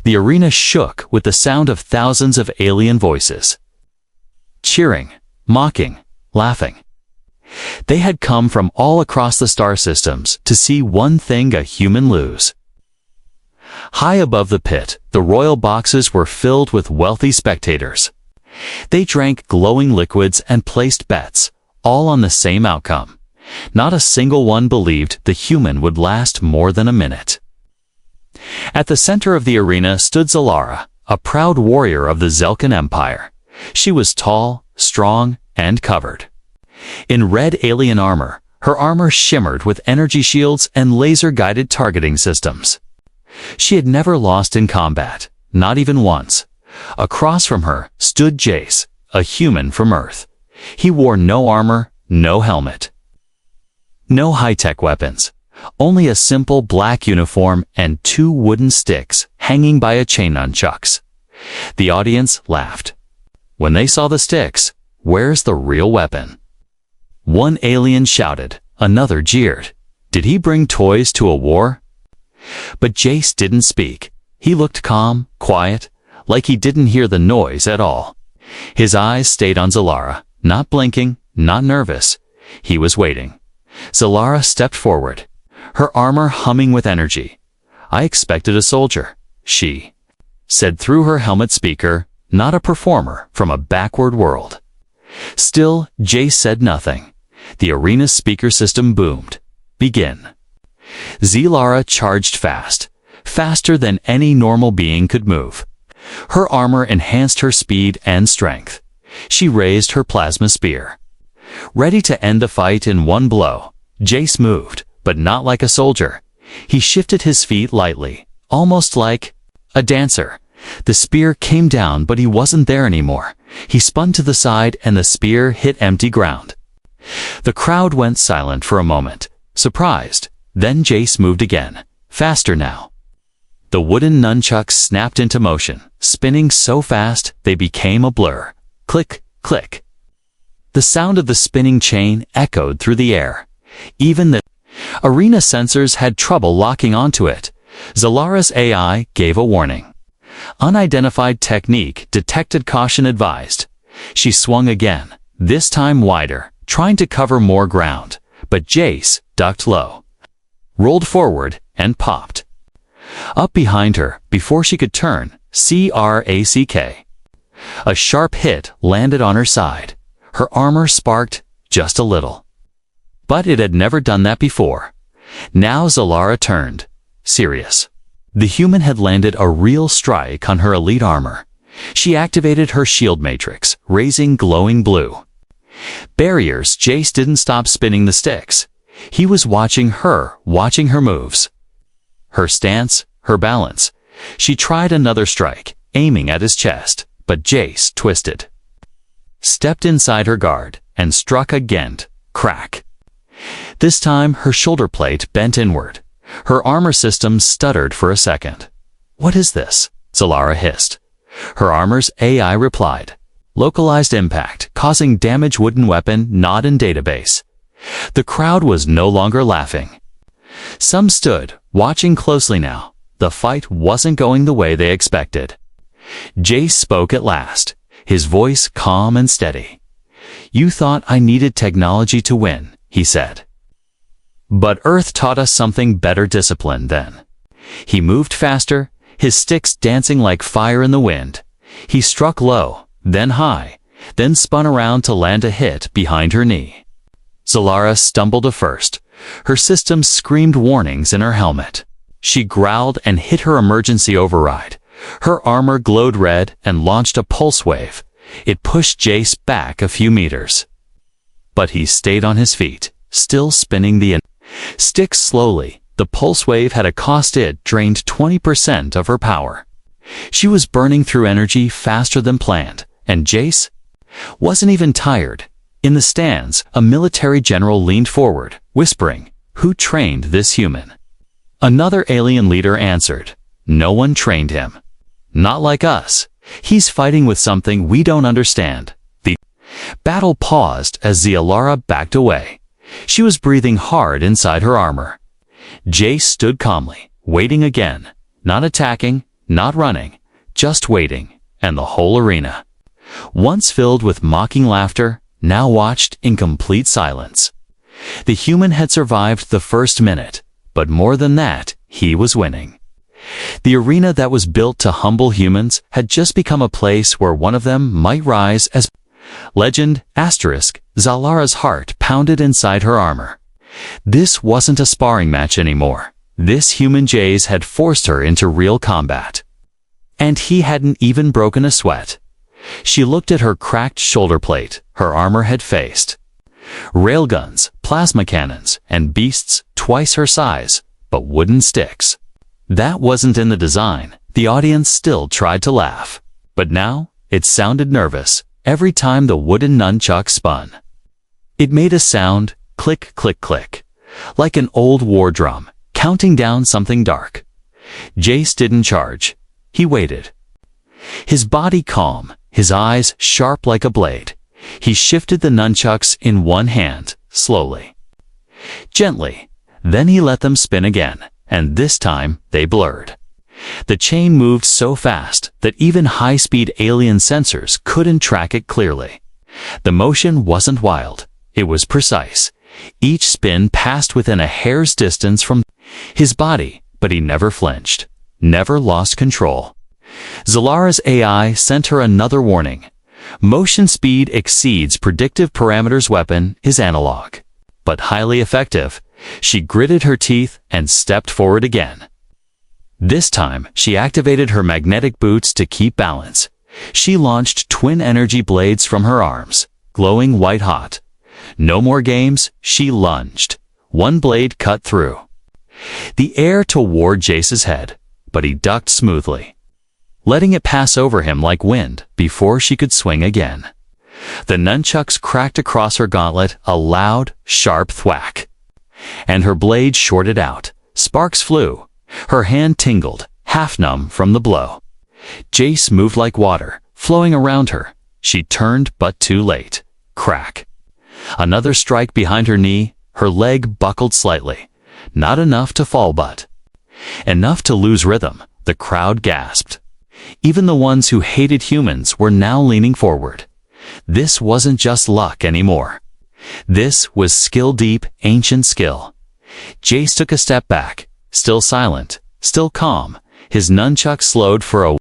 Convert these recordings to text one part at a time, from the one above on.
The arena shook with the sound of thousands of alien voices. Cheering, mocking, laughing. They had come from all across the star systems to see one thing a human lose. High above the pit, the royal boxes were filled with wealthy spectators. They drank glowing liquids and placed bets, all on the same outcome. Not a single one believed the human would last more than a minute. At the center of the arena stood Zalara, a proud warrior of the Zelkan Empire. She was tall, strong, and covered in red alien armor. Her armor shimmered with energy shields and laser-guided targeting systems. She had never lost in combat, not even once. Across from her stood Jace, a human from Earth. He wore no armor, no helmet, no high-tech weapons, only a simple black uniform and 2 wooden sticks hanging by a chain nunchucks. The audience laughed. When they saw the sticks, where's the real weapon? One alien shouted, another jeered. Did he bring toys to a war? But Jace didn't speak. He looked calm, quiet, like he didn't hear the noise at all. His eyes stayed on Zalara, not blinking, not nervous. He was waiting. Zalara stepped forward, her armor humming with energy. I expected a soldier, she said through her helmet speaker, not a performer from a backward world. Still, Jace said nothing. The arena's speaker system boomed. Begin. Zalara charged fast, faster than any normal being could move. Her armor enhanced her speed and strength. She raised her plasma spear. Ready to end the fight in one blow, Jace moved, but not like a soldier. He shifted his feet lightly, almost like a dancer. The spear came down, but he wasn't there anymore. He spun to the side and the spear hit empty ground. The crowd went silent for a moment, surprised. Then Jace moved again, faster now. The wooden nunchucks snapped into motion, spinning so fast they became a blur. Click, click. The sound of the spinning chain echoed through the air. Even the arena sensors had trouble locking onto it. Zalara's AI gave a warning. Unidentified technique detected, caution advised. She swung again, this time wider, trying to cover more ground. But Jace ducked low, rolled forward, and popped. Up behind her, before she could turn, crack. A sharp hit landed on her side. Her armor sparked just a little. But it had never done that before. Now Zalara turned, serious. The human had landed a real strike on her elite armor. She activated her shield matrix, raising glowing blue barriers. Jace didn't stop spinning the sticks. He was watching her moves. Her stance, her balance. She tried another strike, aiming at his chest, but Jace twisted, stepped inside her guard, and struck again. Crack. This time her shoulder plate bent inward. Her armor system stuttered for a second. What is this? Zalara hissed. Her armor's AI replied. Localized impact, causing damage. Wooden weapon not in database. The crowd was no longer laughing. Some stood, watching closely now. The fight wasn't going the way they expected. Jace spoke at last, his voice calm and steady. You thought I needed technology to win, he said. But Earth taught us something better: discipline then. He moved faster, his sticks dancing like fire in the wind. He struck low, then high, then spun around to land a hit behind her knee. Zalara stumbled a first. Her system screamed warnings in her helmet. She growled and hit her emergency override. Her armor glowed red and launched a pulse wave. It pushed Jace back a few meters. But he stayed on his feet, still spinning the stick slowly. The pulse wave had a cost. It drained 20% of her power. She was burning through energy faster than planned, and Jace wasn't even tired. In the stands, a military general leaned forward, whispering, "Who trained this human?" Another alien leader answered, "No one trained him. Not like us. He's fighting with something we don't understand." The battle paused as Zalara backed away. She was breathing hard inside her armor. Jace stood calmly, waiting again, not attacking, not running, just waiting, and the whole arena, once filled with mocking laughter, now watched in complete silence. The human had survived the first minute, but more than that, he was winning. The arena that was built to humble humans had just become a place where one of them might rise as legend. Zalara's heart pounded inside her armor. This wasn't a sparring match anymore. This human Jace had forced her into real combat. And he hadn't even broken a sweat. She looked at her cracked shoulder plate. Her armor had faced railguns, plasma cannons, and beasts twice her size, but wooden sticks. That wasn't in the design. The audience still tried to laugh. But now, it sounded nervous every time the wooden nunchuck spun. It made a sound, click, click, click, like an old war drum, counting down something dark. Jace didn't charge. He waited. His body calm, his eyes sharp like a blade. He shifted the nunchucks in one hand, slowly, gently. Then he let them spin again, and this time they blurred. The chain moved so fast that even high-speed alien sensors couldn't track it clearly. The motion wasn't wild. It was precise. Each spin passed within a hair's distance from his body, but he never flinched, never lost control. Zalara's AI sent her another warning. Motion speed exceeds predictive parameters. Weapon is analog, but highly effective. She gritted her teeth and stepped forward again. This time, she activated her magnetic boots to keep balance. She launched twin energy blades from her arms, glowing white-hot. No more games, she lunged. One blade cut through the air toward Jace's head, but he ducked smoothly, letting it pass over him like wind before she could swing again. The nunchucks cracked across her gauntlet, a loud, sharp thwack, and her blade shorted out. Sparks flew. Her hand tingled, half-numb from the blow. Jace moved like water, flowing around her. She turned, but too late. Crack. Another strike behind her knee. Her leg buckled slightly. Not enough to fall, but enough to lose rhythm. The crowd gasped. Even the ones who hated humans were now leaning forward. This wasn't just luck anymore. This was skill-deep, ancient skill. Jace took a step back, still silent, still calm. His nunchuck slowed for a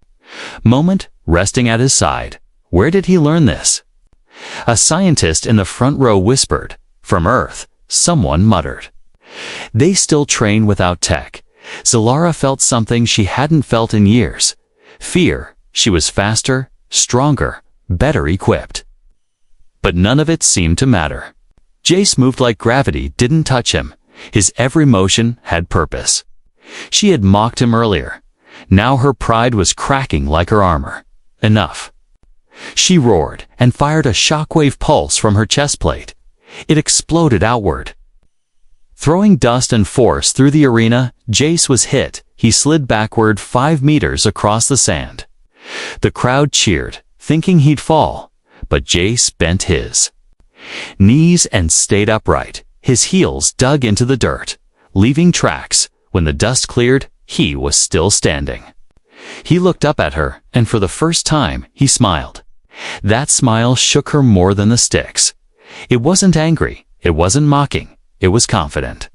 moment, resting at his side. Where did he learn this? A scientist in the front row whispered. From Earth, someone muttered. They still train without tech. Zalara felt something she hadn't felt in years. Fear. She was faster, stronger, better equipped. But none of it seemed to matter. Jace moved like gravity didn't touch him. His every motion had purpose. She had mocked him earlier. Now her pride was cracking like her armor. Enough. She roared and fired a shockwave pulse from her chest plate. It exploded outward, throwing dust and force through the arena. Jace was hit. He slid backward 5 meters across the sand. The crowd cheered, thinking he'd fall, but Jace bent his knees and stayed upright. His heels dug into the dirt, leaving tracks. When the dust cleared, he was still standing. He looked up at her, and for the first time, he smiled. That smile shook her more than the sticks. It wasn't angry, it wasn't mocking, it was confident.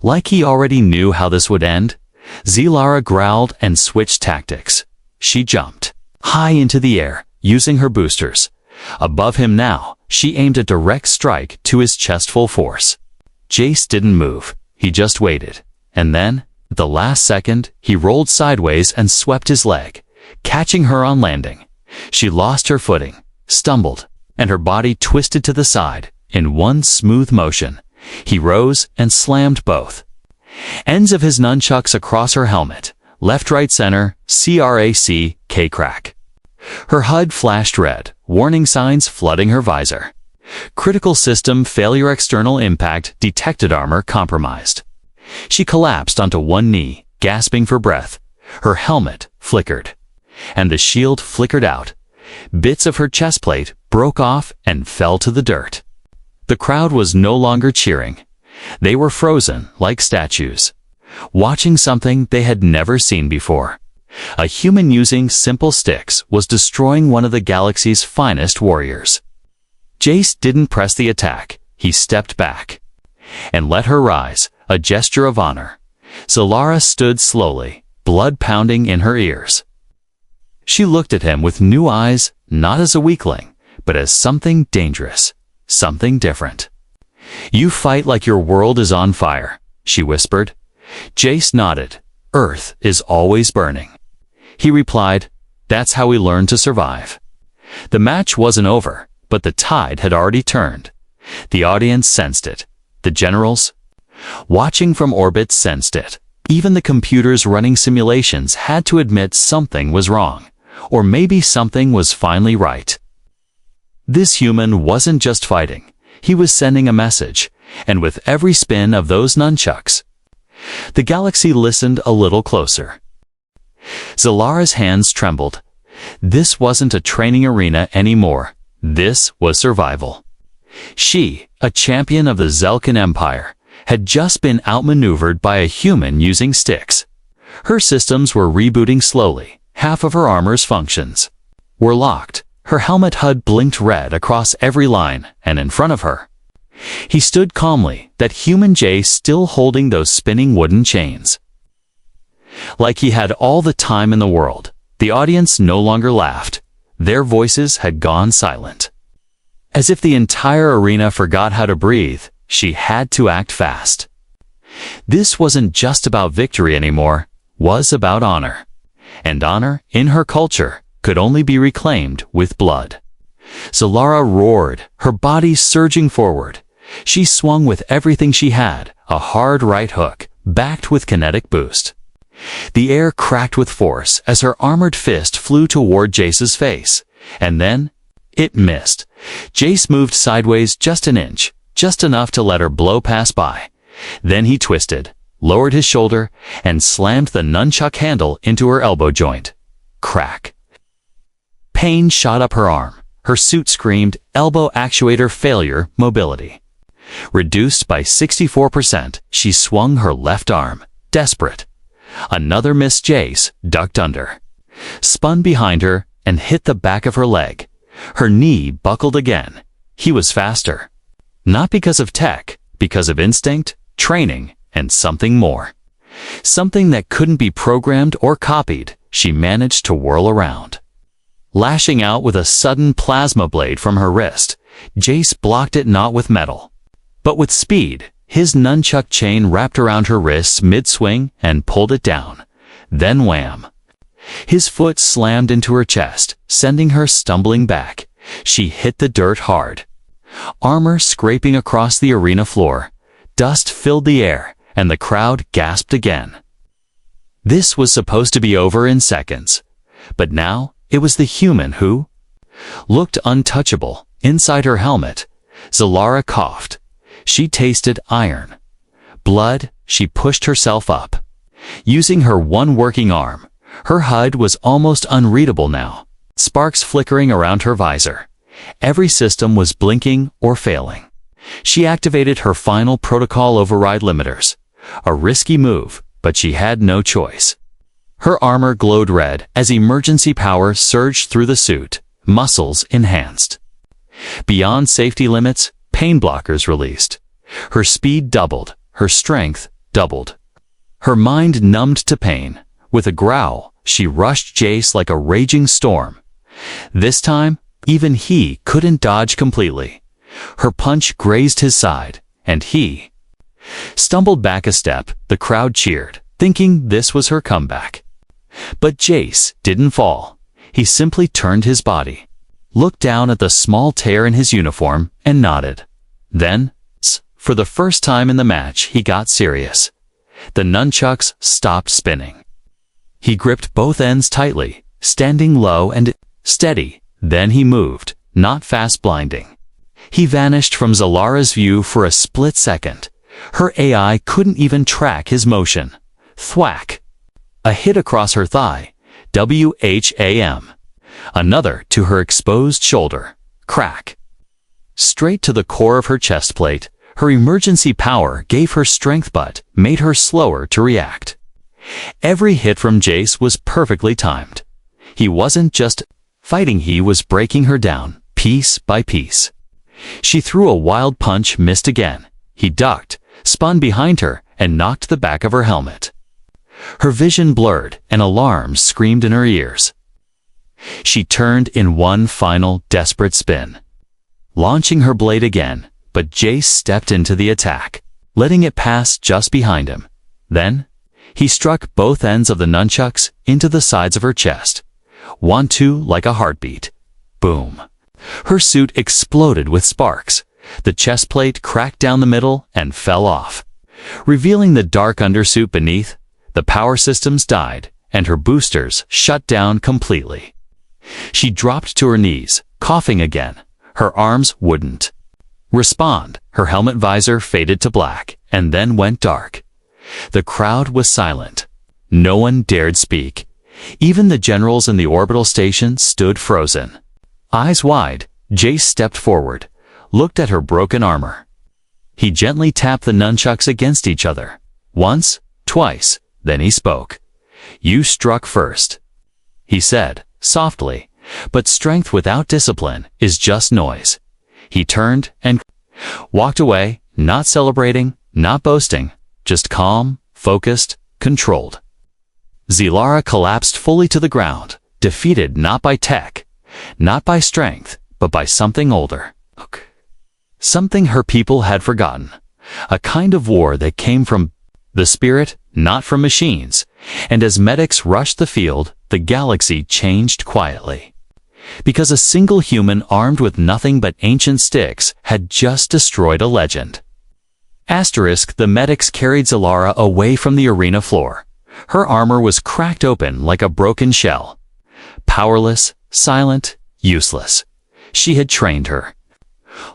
Like he already knew how this would end. Zalara growled and switched tactics. She jumped high into the air, using her boosters. Above him now, she aimed a direct strike to his chest full force. Jace didn't move, he just waited. And then, at the last second, he rolled sideways and swept his leg, catching her on landing. She lost her footing, stumbled, and her body twisted to the side in one smooth motion. He rose and slammed both ends of his nunchucks across her helmet, left, right, center, crack. Her HUD flashed red, warning signs flooding her visor. Critical system failure, external impact detected, armor compromised. She collapsed onto one knee, gasping for breath. Her helmet flickered, and the shield flickered out. Bits of her chest plate broke off and fell to the dirt. The crowd was no longer cheering. They were frozen like statues, watching something they had never seen before. A human using simple sticks was destroying one of the galaxy's finest warriors. Jace didn't press the attack. He stepped back and let her rise, a gesture of honor. Zalara stood slowly, blood pounding in her ears. She looked at him with new eyes, not as a weakling, but as something dangerous, something different. "You fight like your world is on fire," she whispered. Jace nodded. "Earth is always burning." He replied, "That's how we learn to survive." The match wasn't over, but the tide had already turned. The audience sensed it. The generals, watching from orbit, sensed it. Even the computers running simulations had to admit something was wrong, or maybe something was finally right. This human wasn't just fighting. He was sending a message, and with every spin of those nunchucks, the galaxy listened a little closer. Zalara's hands trembled. This wasn't a training arena anymore. This was survival. She, a champion of the Zelkan Empire, had just been outmaneuvered by a human using sticks. Her systems were rebooting slowly. Half of her armor's functions were locked. Her helmet HUD blinked red across every line, and in front of her, he stood calmly, that human Jace still holding those spinning wooden chains. Like he had all the time in the world. The audience no longer laughed. Their voices had gone silent. As if the entire arena forgot how to breathe, she had to act fast. This wasn't just about victory anymore, was about honor. And honor, in her culture, could only be reclaimed with blood. Zalara roared, her body surging forward. She swung with everything she had, a hard right hook, backed with kinetic boost. The air cracked with force as her armored fist flew toward Jace's face. And then, it missed. Jace moved sideways just an inch, just enough to let her blow pass by. Then he twisted, lowered his shoulder, and slammed the nunchuck handle into her elbow joint. Crack. Pain shot up her arm. Her suit screamed, elbow actuator failure, mobility. Reduced by 64%, she swung her left arm, desperate. Another miss. Jace ducked under, spun behind her, and hit the back of her leg. Her knee buckled again. He was faster. Not because of tech, because of instinct, training, and something more. Something that couldn't be programmed or copied. She managed to whirl around, lashing out with a sudden plasma blade from her wrist. Jace blocked it not with metal, but with speed. His nunchuck chain wrapped around her wrists mid-swing and pulled it down. Then wham! His foot slammed into her chest, sending her stumbling back. She hit the dirt hard. Armor scraping across the arena floor. Dust filled the air, and the crowd gasped again. This was supposed to be over in seconds. But now, it was the human who looked untouchable. Inside her helmet, Zalara coughed. She tasted iron. Blood. She pushed herself up, using her one working arm. Her HUD was almost unreadable now, sparks flickering around her visor. Every system was blinking or failing. She activated her final protocol override limiters. A risky move, but she had no choice. Her armor glowed red as emergency power surged through the suit, muscles enhanced. Beyond safety limits, pain blockers released. Her speed doubled, her strength doubled. Her mind numbed to pain. With a growl, she rushed Jace like a raging storm. This time, even he couldn't dodge completely. Her punch grazed his side, and he stumbled back a step. The crowd cheered, thinking this was her comeback. But Jace didn't fall. He simply turned his body, looked down at the small tear in his uniform, and nodded. Then, for the first time in the match, he got serious. The nunchucks stopped spinning. He gripped both ends tightly, standing low and steady. Then he moved, not fast blinding. He vanished from Zalara's view for a split second. Her AI couldn't even track his motion. Thwack! A hit across her thigh. WHAM. Another to her exposed shoulder. Crack! Straight to the core of her chest plate. Her emergency power gave her strength but made her slower to react. Every hit from Jace was perfectly timed. He wasn't just fighting, he was breaking her down, piece by piece. She threw a wild punch, missed again. He ducked, spun behind her, and knocked the back of her helmet. Her vision blurred, and alarms screamed in her ears. She turned in one final, desperate spin, launching her blade again, but Jace stepped into the attack, letting it pass just behind him. Then, he struck both ends of the nunchucks into the sides of her chest. 1-2 like a heartbeat. Boom. Her suit exploded with sparks. The chest plate cracked down the middle and fell off, revealing the dark undersuit beneath. The power systems died, and her boosters shut down completely. She dropped to her knees, coughing again. Her arms wouldn't respond. Her helmet visor faded to black, and then went dark. The crowd was silent. No one dared speak. Even the generals in the orbital station stood frozen. Eyes wide, Jace stepped forward, looked at her broken armor. He gently tapped the nunchucks against each other. Once, twice, then he spoke. "You struck first," he said, softly, "but strength without discipline is just noise." He turned and walked away, not celebrating, not boasting, just calm, focused, controlled. Zilara collapsed fully to the ground, defeated not by tech, not by strength, but by something older. Something her people had forgotten. A kind of war that came from the spirit, not from machines. And as medics rushed the field, the galaxy changed quietly. Because a single human armed with nothing but ancient sticks had just destroyed a legend. The medics carried Zilara away from the arena floor. Her armor was cracked open like a broken shell. Powerless, silent, useless. She had trained her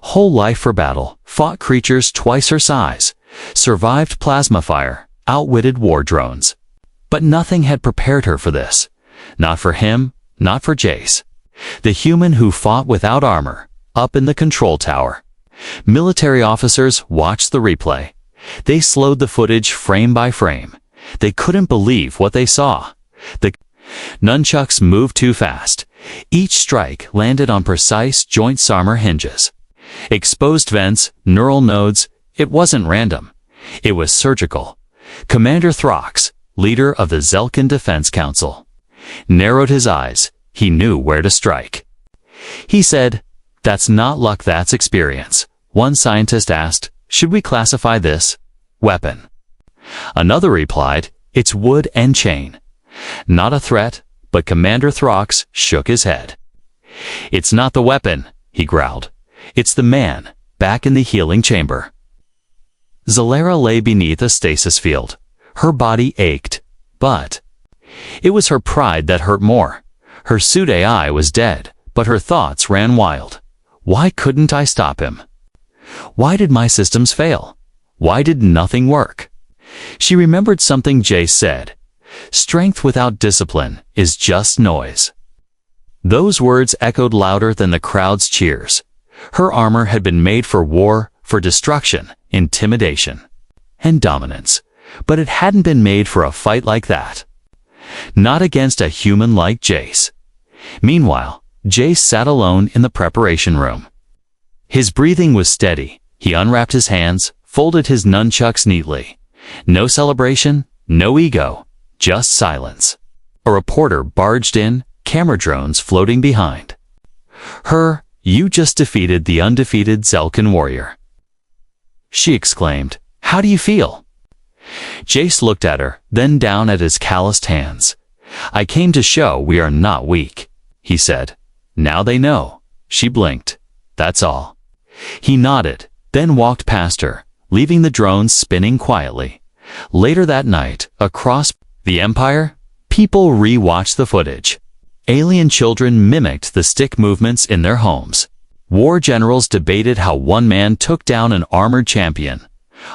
whole life for battle, fought creatures twice her size, survived plasma fire, outwitted war drones. But nothing had prepared her for this. Not for him, not for Jace. The human who fought without armor, up in the control tower. Military officers watched the replay. They slowed the footage frame by frame. They couldn't believe what they saw. The nunchucks moved too fast. Each strike landed on precise joint armor hinges. Exposed vents, neural nodes. It wasn't random. It was surgical. Commander Throx, leader of the Zelkin Defense Council, narrowed his eyes. He knew where to strike. He said, "That's not luck, that's experience." One scientist asked, "Should we classify this weapon?" Another replied, "It's wood and chain." Not a threat, but Commander Throx shook his head. "It's not the weapon," he growled. "It's the man, back in the healing chamber." Zilara lay beneath a stasis field. Her body ached, but it was her pride that hurt more. Her suit AI was dead, but her thoughts ran wild. Why couldn't I stop him? Why did my systems fail? Why did nothing work? She remembered something Jace said. Strength without discipline is just noise. Those words echoed louder than the crowd's cheers. Her armor had been made for war, for destruction, intimidation, and dominance. But it hadn't been made for a fight like that. Not against a human like Jace. Meanwhile, Jace sat alone in the preparation room. His breathing was steady. He unwrapped his hands, folded his nunchucks neatly. No celebration, no ego, just silence. A reporter barged in, camera drones floating behind. "You just defeated the undefeated Zelkin warrior," she exclaimed. "How do you feel?" Jace looked at her, then down at his calloused hands. "I came to show we are not weak," he said. "Now they know." She blinked. "That's all." He nodded, then walked past her, leaving the drones spinning quietly. Later that night, across the Empire, people re-watched the footage. Alien children mimicked the stick movements in their homes. War generals debated how one man took down an armored champion.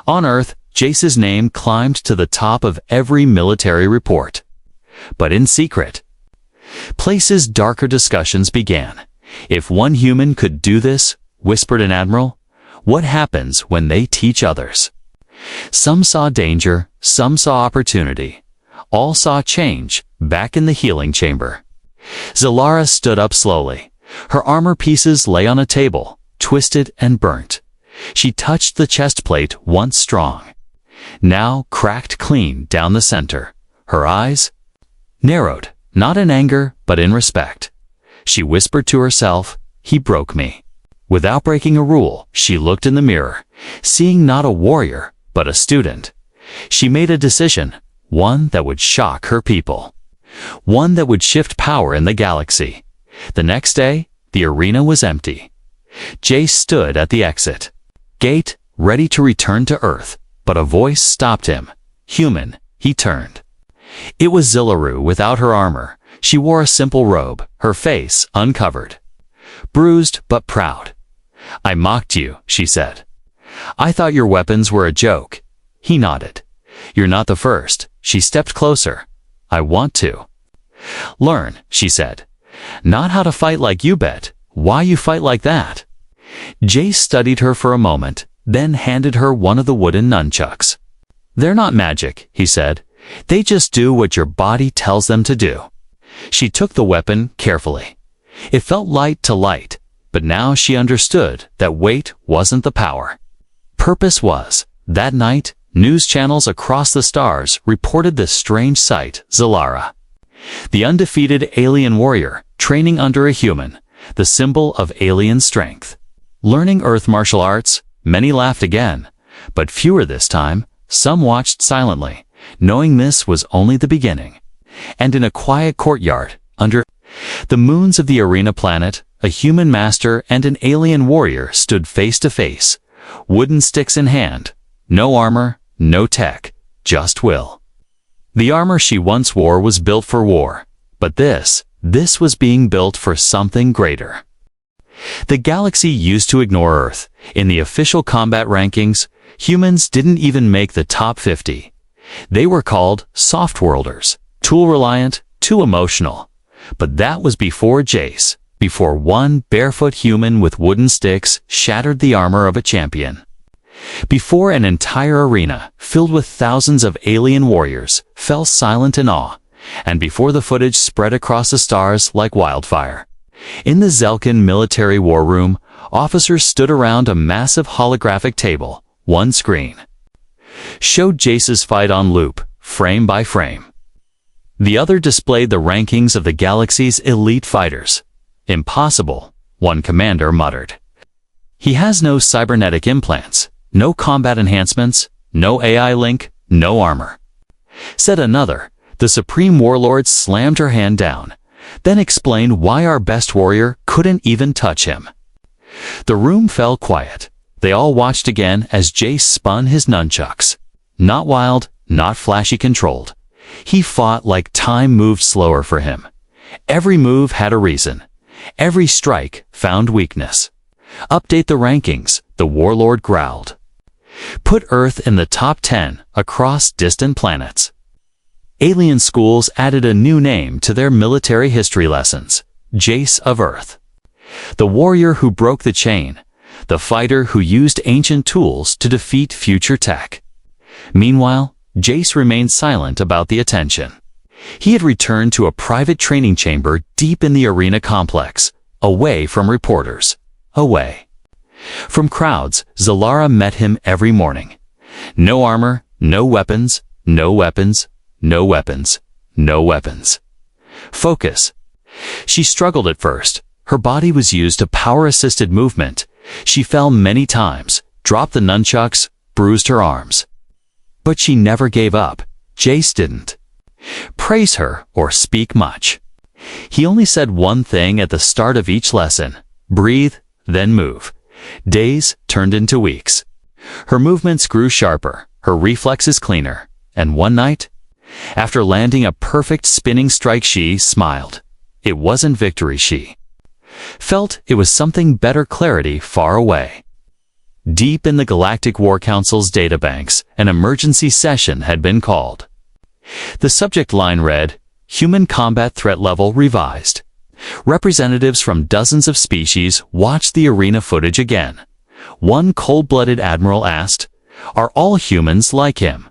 On Earth, Jace's name climbed to the top of every military report. But in secret places, darker discussions began. "If one human could do this," whispered an admiral, "what happens when they teach others?" Some saw danger, some saw opportunity. all saw change back in the healing chamber. Zalara stood up slowly. Her armor pieces lay on a table, twisted and burnt. She touched the chest plate once strong, now cracked clean down the center. Her eyes narrowed, not in anger, but in respect. She whispered to herself, "He broke me." Without breaking a rule, she looked in the mirror, seeing not a warrior, but a student. She made a decision, one that would shock her people, one that would shift power in the galaxy. The next day, the arena was empty. Jace stood at the exit gate, ready to return to Earth, but a voice stopped him. Human, he turned. It was Zilaru without her armor. She wore a simple robe, her face uncovered. Bruised but proud. "I mocked you," she said. "I thought your weapons were a joke." He nodded. "You're not the first." She stepped closer. "I want to learn," she said. "Not how to fight like you bet. Why you fight like that?" Jace studied her for a moment, then handed her one of the wooden nunchucks. "They're not magic," he said. "They just do what your body tells them to do." She took the weapon carefully. It felt light to light, but now she understood that weight wasn't the power. Purpose was. That night, news channels across the stars reported this strange sight, Zalara, the undefeated alien warrior, training under a human, the symbol of alien strength. Learning Earth martial arts, many laughed again, but fewer this time. Some watched silently, knowing this was only the beginning. And in a quiet courtyard, under the moons of the arena planet, a human master and an alien warrior stood face to face, wooden sticks in hand. No armor, no tech, just will. The armor she once wore was built for war, but this was being built for something greater. The galaxy used to ignore Earth. In the official combat rankings, humans didn't even make the top 50. They were called soft-worlders, tool-reliant, too emotional. But that was before Jace, before one barefoot human with wooden sticks shattered the armor of a champion. Before an entire arena, filled with thousands of alien warriors, fell silent in awe, and before the footage spread across the stars like wildfire. In the Zelkin military war room, officers stood around a massive holographic table. One screen showed Jace's fight on loop, frame by frame. The other displayed the rankings of the galaxy's elite fighters. "Impossible," one commander muttered. "He has no cybernetic implants, no combat enhancements, no AI link, no armor," said another. The Supreme Warlord slammed her hand down, then explained why our best warrior couldn't even touch him. The room fell quiet. They all watched again as Jace spun his nunchucks. Not wild, not flashy controlled. He fought like time moved slower for him. Every move had a reason. Every strike found weakness. "Update the rankings," the warlord growled. "Put Earth in the top 10 across distant planets." Alien schools added a new name to their military history lessons, Jace of Earth. The warrior who broke the chain, the fighter who used ancient tools to defeat future tech. Meanwhile, Jace remained silent about the attention. He had returned to a private training chamber deep in the arena complex, away from reporters, away from crowds. Zalara met him every morning. No armor, no weapons, no weapons, no weapons, no weapons. Focus. She struggled at first. Her body was used to power-assisted movement. She fell many times, dropped the nunchucks, bruised her arms. But she never gave up. Jace didn't praise her or speak much. He only said one thing at the start of each lesson: breathe, then move. Days turned into weeks. Her movements grew sharper, her reflexes cleaner, and one night, after landing a perfect spinning strike, she smiled. It wasn't victory she felt, it was something better, clarity far away. Deep in the Galactic War Council's databanks, an emergency session had been called. The subject line read, "Human combat threat level revised." Representatives from dozens of species watched the arena footage again. One cold-blooded admiral asked, "Are all humans like him?"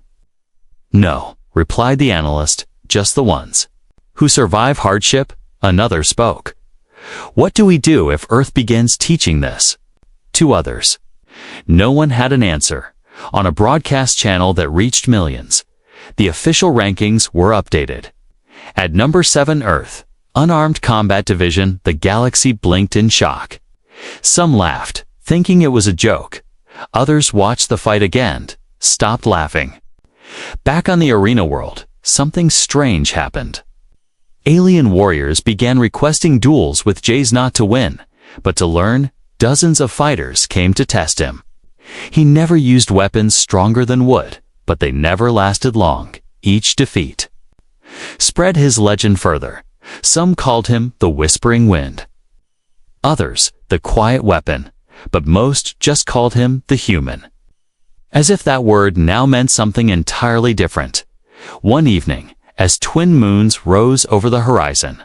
"No," replied the analyst, just the ones. Who survive hardship? Another spoke. What do we do if Earth begins teaching this? Two others. No one had an answer. On a broadcast channel that reached millions, the official rankings were updated. At number 7 Earth, unarmed combat division, the galaxy blinked in shock. Some laughed, thinking it was a joke. Others watched the fight again, stopped laughing. Back on the arena world, something strange happened. Alien warriors began requesting duels with Jace not to win, but to learn. Dozens of fighters came to test him. He never used weapons stronger than wood, but they never lasted long. Each defeat spread his legend further. Some called him the Whispering Wind. Others, the Quiet Weapon, but most just called him the Human. As if that word now meant something entirely different. One evening, as twin moons rose over the horizon,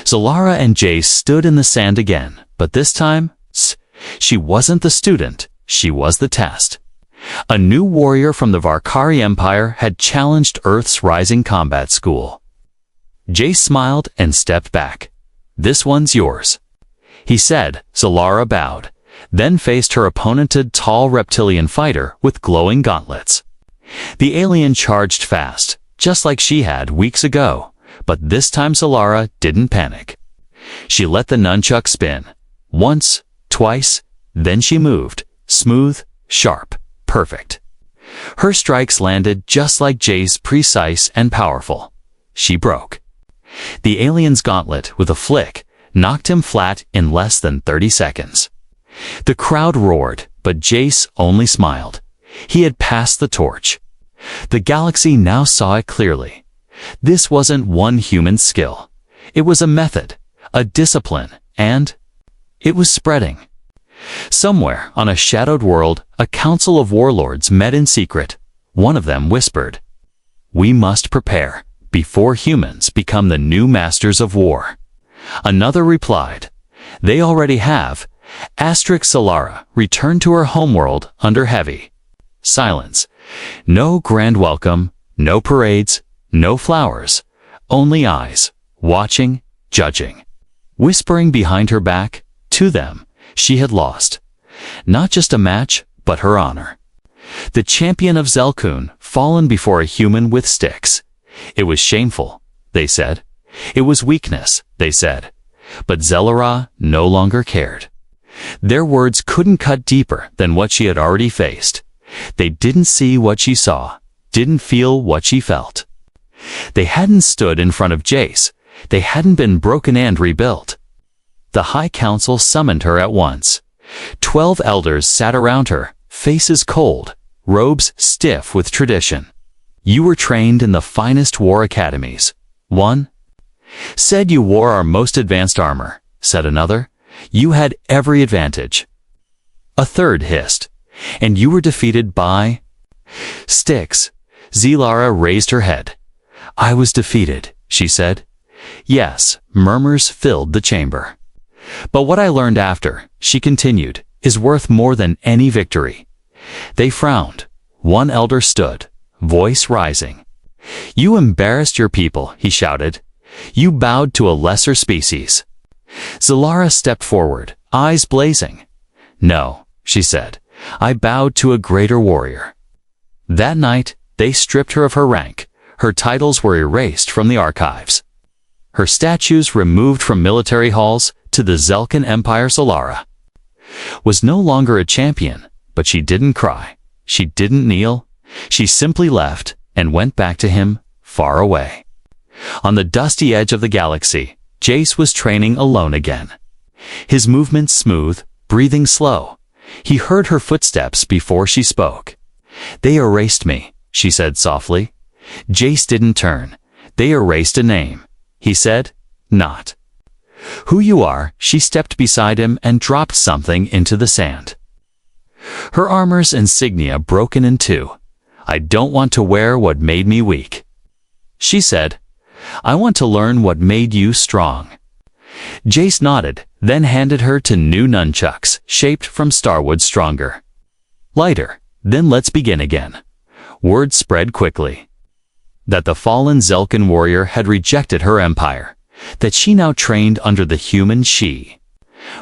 Zalara and Jace stood in the sand again, but this time, she wasn't the student, she was the test. A new warrior from the Varkari Empire had challenged Earth's rising combat school. Jace smiled and stepped back. This one's yours, he said. Zalara bowed, then faced her opponent, a tall reptilian fighter with glowing gauntlets. The alien charged fast, just like she had weeks ago, but this time Zalara didn't panic. She let the nunchuck spin. Once, twice, then she moved, smooth, sharp, perfect. Her strikes landed just like Jace, precise and powerful. She broke the alien's gauntlet with a flick, knocked him flat in less than 30 seconds. The crowd roared, but Jace only smiled. He had passed the torch. The galaxy now saw it clearly. This wasn't one human's skill. It was a method, a discipline, and it was spreading. Somewhere on a shadowed world, a council of warlords met in secret. One of them whispered, "We must prepare before humans become the new masters of war." Another replied, "They already have." Zalara returned to her homeworld under heavy silence. No grand welcome, no parades, no flowers, only eyes, watching, judging, whispering behind her back. To them, she had lost. Not just a match, but her honor. The champion of Zelkun, fallen before a human with sticks. It was shameful, they said. It was weakness, they said. But Zalara no longer cared. Their words couldn't cut deeper than what she had already faced. They didn't see what she saw, didn't feel what she felt. They hadn't stood in front of Jace. They hadn't been broken and rebuilt. The High Council summoned her at once. 12 elders sat around her, faces cold, robes stiff with tradition. "You were trained in the finest war academies." One said. "You wore our most advanced armor," said another. "You had every advantage." A third hissed, "And you were defeated by sticks." Zalara raised her head. "I was defeated," she said. Yes, murmurs filled the chamber. "But what I learned after," she continued, "is worth more than any victory." They frowned. One elder stood, voice rising. "You embarrassed your people," he shouted. "You bowed to a lesser species." Zalara stepped forward, eyes blazing. "No," she said, "I bowed to a greater warrior." That night, they stripped her of her rank. Her titles were erased from the archives. Her statues removed from military halls. To the Zelkan Empire, Zalara was no longer a champion, but she didn't cry. She didn't kneel. She simply left and went back to him, far away. On the dusty edge of the galaxy, Jace was training alone again. His movements smooth, breathing slow. He heard her footsteps before she spoke. "They erased me," she said softly. Jace didn't turn. "They erased a name," he said. "Not who you are." She stepped beside him and dropped something into the sand. Her armor's insignia broken in two. "I don't want to wear what made me weak," she said. "I want to learn what made you strong." Jace nodded, then handed her two new nunchucks, shaped from starwood, stronger, lighter. "Then let's begin again." Word spread quickly. that the fallen Zelkan warrior had rejected her empire, that she now trained under the human she.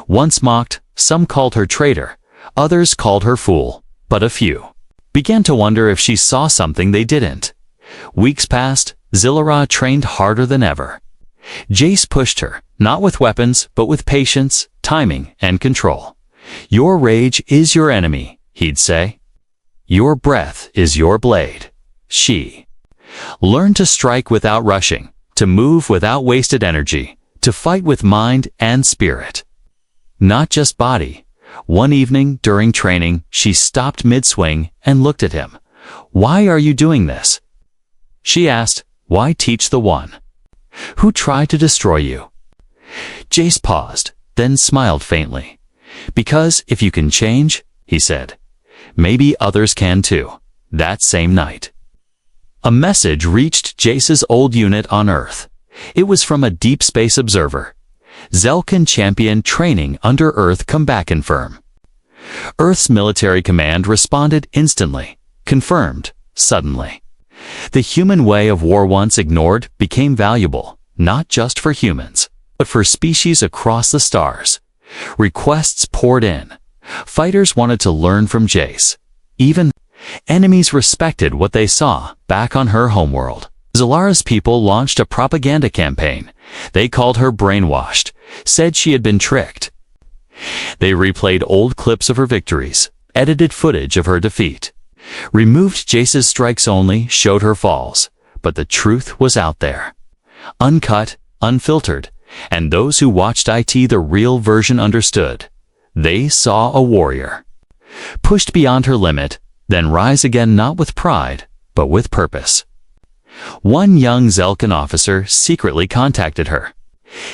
Once mocked, some called her traitor, others called her fool, but a few began to wonder if she saw something they didn't. Weeks passed, Zilara trained harder than ever. Jace pushed her, not with weapons, but with patience, timing, and control. Your rage is your enemy, he'd say. Your breath is your blade. She. Learn to strike without rushing, to move without wasted energy, to fight with mind and spirit. Not just body. One evening during training, she stopped mid-swing and looked at him. Why are you doing this? She asked, why teach the one who tried to destroy you? Jace paused, then smiled faintly. Because if you can change, he said, maybe others can too. That same night, a message reached Jace's old unit on Earth. It was from a deep space observer. Zelkan champion training under Earth come back confirm. Earth's military command responded instantly, confirmed, suddenly. The human way of war once ignored became valuable, not just for humans, but for species across the stars. Requests poured in. Fighters wanted to learn from Jace. Even enemies respected what they saw back on her homeworld. Zalara's people launched a propaganda campaign. They called her brainwashed, said she had been tricked. They replayed old clips of her victories, edited footage of her defeat, removed Jace's strikes only, showed her falls. But the truth was out there. Uncut, unfiltered, and those who watched it the real version understood. They saw a warrior, pushed beyond her limit, then rise again not with pride, but with purpose. One young Zelkan officer secretly contacted her.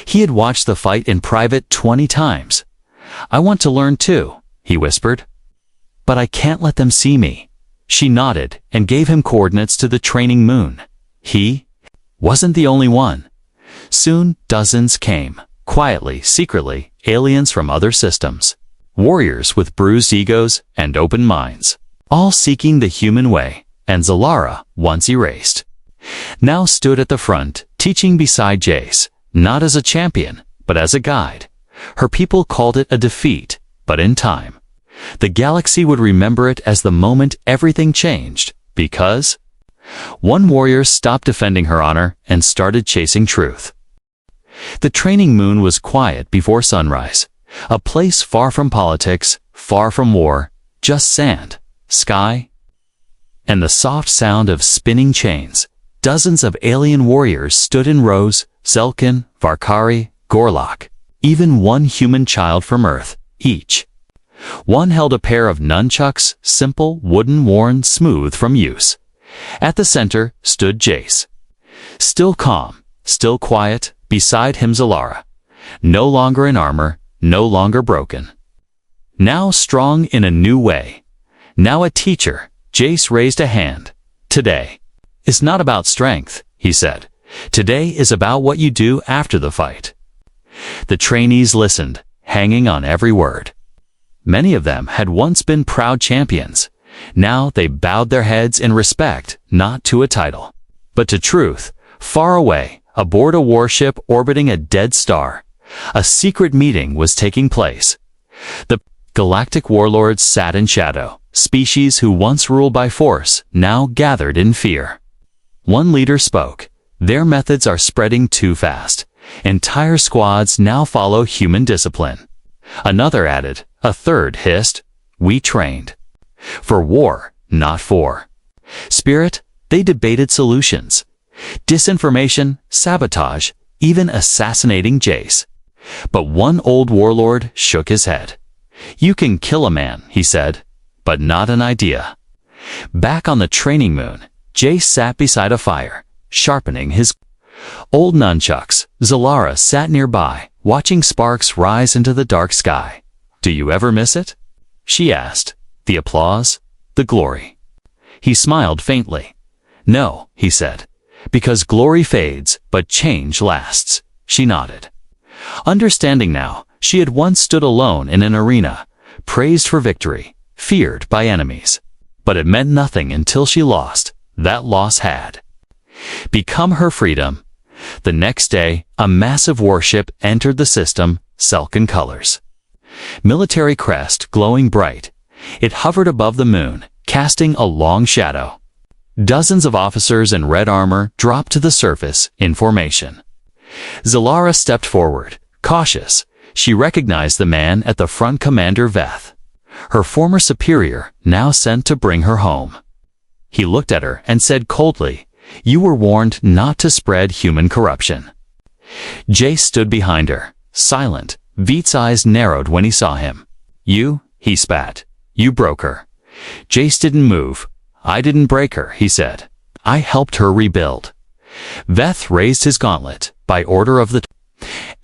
He had watched the fight in private 20 times. I want to learn too, he whispered. But I can't let them see me. She nodded and gave him coordinates to the training moon. He wasn't the only one. Soon, dozens came, quietly, secretly, aliens from other systems. Warriors with bruised egos and open minds, all seeking the human way, and Zilara, once erased, now stood at the front, teaching beside Jace, not as a champion, but as a guide. Her people called it a defeat, but in time, the galaxy would remember it as the moment everything changed, because one warrior stopped defending her honor and started chasing truth. The training moon was quiet before sunrise, a place far from politics, far from war, just sand, sky, and the soft sound of spinning chains. Dozens of alien warriors stood in rows, Zelkan, Varkari, Gorlok, even one human child from Earth, each. One held a pair of nunchucks, simple, wooden, worn, smooth from use. At the center stood Jace. Still calm, still quiet, beside him Zilara. No longer in armor, no longer broken. Now strong in a new way. Now a teacher. Jace raised a hand. Today is not about strength, he said. Today is about what you do after the fight. The trainees listened, hanging on every word. Many of them had once been proud champions. Now they bowed their heads in respect, not to a title, but to truth. Far away, aboard a warship orbiting a dead star, a secret meeting was taking place. The galactic warlords sat in shadow. Species who once ruled by force now gathered in fear. One leader spoke. Their methods are spreading too fast. Entire squads now follow human discipline. Another added. A third hissed. We trained for war, not for spirit. They debated solutions. Disinformation, sabotage, even assassinating Jace. But one old warlord shook his head. You can kill a man, he said, but not an idea. Back on the training moon, Jace sat beside a fire, sharpening his old nunchucks. Zilara sat nearby, watching sparks rise into the dark sky. Do you ever miss it? She asked. The applause? The glory? He smiled faintly. No, he said. Because glory fades, but change lasts. She nodded. Understanding now, she had once stood alone in an arena, praised for victory, feared by enemies. But it meant nothing until she lost. That loss had Become her freedom. The next day, a massive warship entered the system, Selkin colors. Military crest glowing bright. It hovered above the moon, casting a long shadow. Dozens of officers in red armor dropped to the surface in formation. Zalara stepped forward, cautious. She recognized the man at the front, Commander Veth, her former superior, now sent to bring her home. He looked at her and said coldly, "You were warned not to spread human corruption." Jace stood behind her, silent. Veet's eyes narrowed when he saw him. "You," he spat. "You broke her." Jace didn't move. "I didn't break her," he said. "I helped her rebuild." Veth raised his gauntlet. "By order of the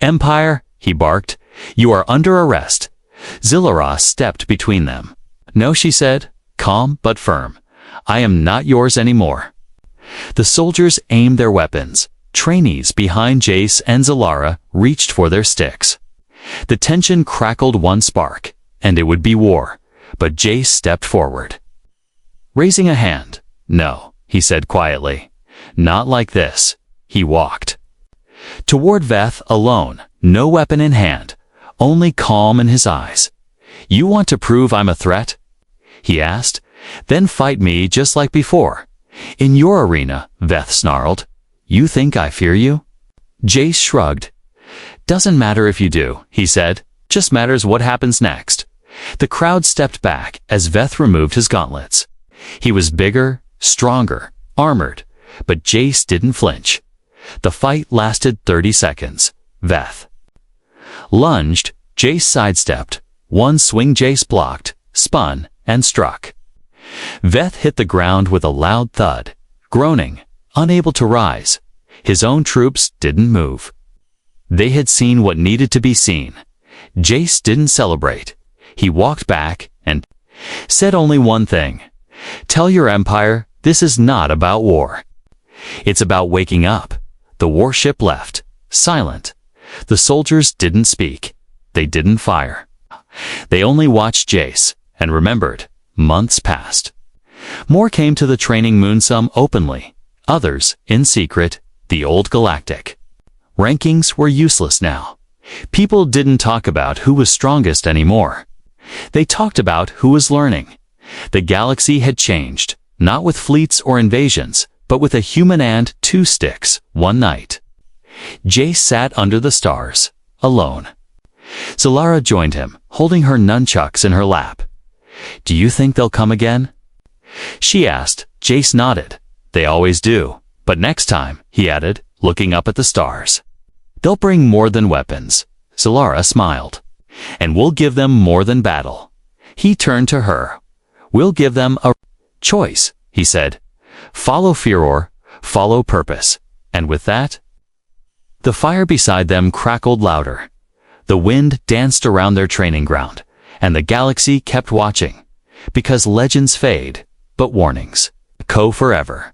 Empire," he barked, "you are under arrest." Zalara stepped between them. "No," she said, calm but firm. "I am not yours anymore." The soldiers aimed their weapons. Trainees behind Jace and Zalara reached for their sticks. The tension crackled one spark, and it would be war. But Jace stepped forward. Raising a hand, "No," he said quietly. "Not like this." He walked toward Veth alone, no weapon in hand, only calm in his eyes. "You want to prove I'm a threat?" he asked. "Then fight me just like before." "In your arena," Veth snarled. "You think I fear you?" Jace shrugged. "Doesn't matter if you do," he said. "Just matters what happens next." The crowd stepped back as Veth removed his gauntlets. He was bigger, stronger, armored, but Jace didn't flinch. The fight lasted 30 seconds. Veth lunged, Jace sidestepped. One swing Jace blocked, spun, and struck. Veth hit the ground with a loud thud, groaning, unable to rise. His own troops didn't move. They had seen what needed to be seen. Jace didn't celebrate. He walked back and said only one thing. "Tell your empire this is not about war. It's about waking up." The warship left, silent. The soldiers didn't speak. They didn't fire. They only watched Jace and remembered. Months passed. More came to the training moonsum openly, others in secret. The old galactic rankings were useless now. People didn't talk about who was strongest anymore. They talked about who was learning. The galaxy had changed, not with fleets or invasions, but with a human and 2 sticks, one night. Jace sat under the stars, alone. Zalara joined him, holding her nunchucks in her lap. "Do you think they'll come again?" she asked. Jace nodded. "They always do. But next time," he added, looking up at the stars, "they'll bring more than weapons." Zalara smiled. "And we'll give them more than battle." He turned to her. "We'll give them a choice," he said. "Follow furor, follow purpose." And with that, the fire beside them crackled louder. The wind danced around their training ground, and the galaxy kept watching. Because legends fade, but warnings echo forever.